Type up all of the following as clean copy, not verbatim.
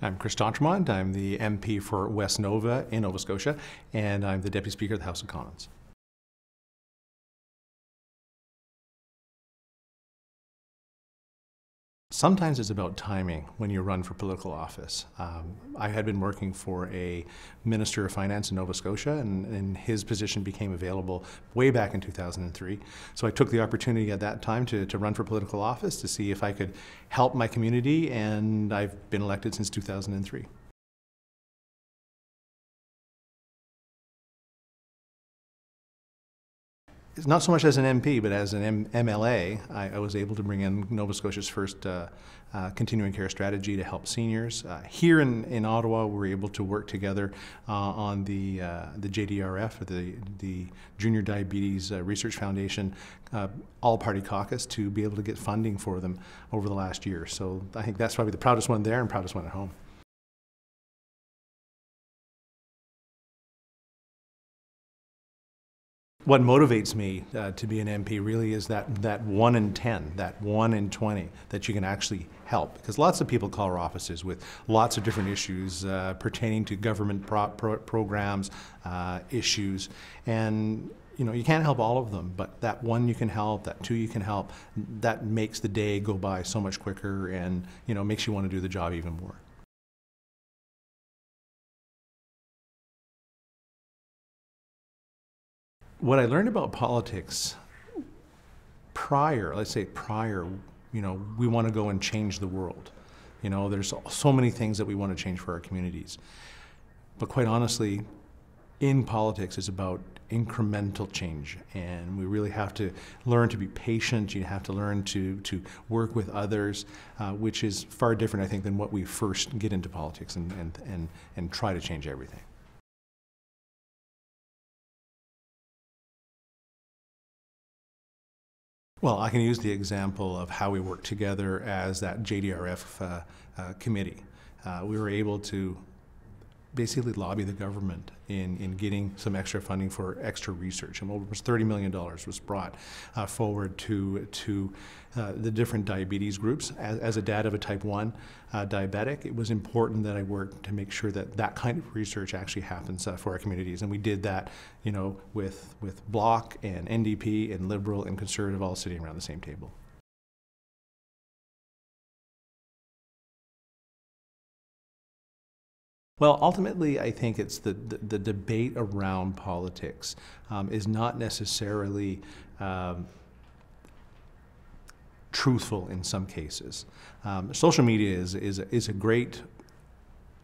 I'm Chris D'Entremont. I'm the MP for West Nova in Nova Scotia, and I'm the Deputy Speaker of the House of Commons. Sometimes it's about timing when you run for political office. I had been working for a Minister of Finance in Nova Scotia, and his position became available way back in 2003. So I took the opportunity at that time to run for political office to see if I could help my community, and I've been elected since 2003. It's not so much as an MP, but as an MLA, I was able to bring in Nova Scotia's first continuing care strategy to help seniors. Here in Ottawa, we were able to work together on the JDRF, or the Junior Diabetes Research Foundation, all-party caucus, to be able to get funding for them over the last year. So I think that's probably the proudest one there and proudest one at home. What motivates me to be an MP really is that 1 in 10, that 1 in 20 that you can actually help. Because lots of people call our offices with lots of different issues pertaining to government programs, issues, and you can't help all of them, but that one you can help, that two you can help, that makes the day go by so much quicker and makes you want to do the job even more. What I learned about politics prior, we want to go and change the world. There's so many things that we want to change for our communities. But quite honestly, in politics, it's about incremental change, and we really have to learn to be patient. You have to learn to work with others, which is far different, I think, than what we first get into politics and try to change everything. Well, I can use the example of how we work together as that JDRF committee. We were able to basically lobby the government in getting some extra funding for extra research, and over $30 million was brought forward to the different diabetes groups. As a dad of a type 1 diabetic, it was important that I worked to make sure that that kind of research actually happens for our communities, and we did that, with Bloc and NDP and Liberal and Conservative all sitting around the same table. Well, ultimately, I think it's the debate around politics is not necessarily truthful in some cases. Social media is a great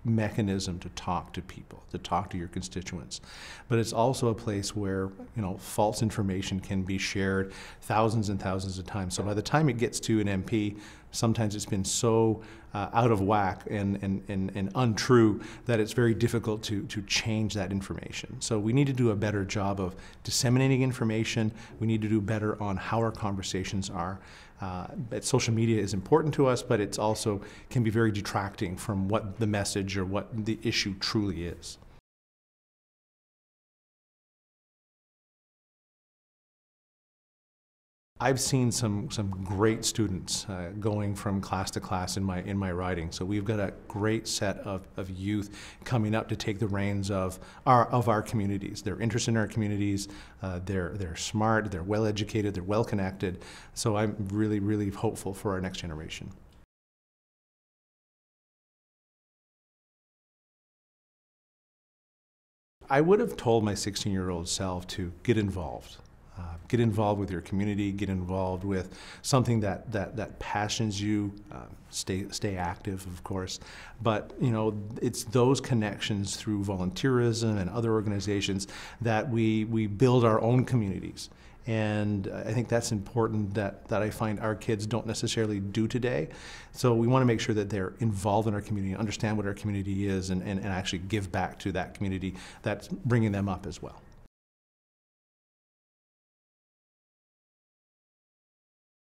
mechanism to talk to people, to talk to your constituents. But it's also a place where, false information can be shared thousands and thousands of times. So by the time it gets to an MP, sometimes it's been so out of whack and untrue that it's very difficult to change that information. So we need to do a better job of disseminating information. We need to do better on how our conversations are. But social media is important to us, but it's also can be very detracting from what the message or what the issue truly is. I've seen some great students going from class to class in my riding. So we've got a great set of youth coming up to take the reins of our communities. They're interested in our communities. They're smart. They're well educated. They're well connected. So I'm really, really hopeful for our next generation. I would have told my 16-year-old self to get involved. Get involved with your community, get involved with something that passions you, stay active, of course. But, it's those connections through volunteerism and other organizations that we build our own communities. And I think that's important that I find our kids don't necessarily do today. So we want to make sure that they're involved in our community, understand what our community is, and actually give back to that community that's bringing them up as well.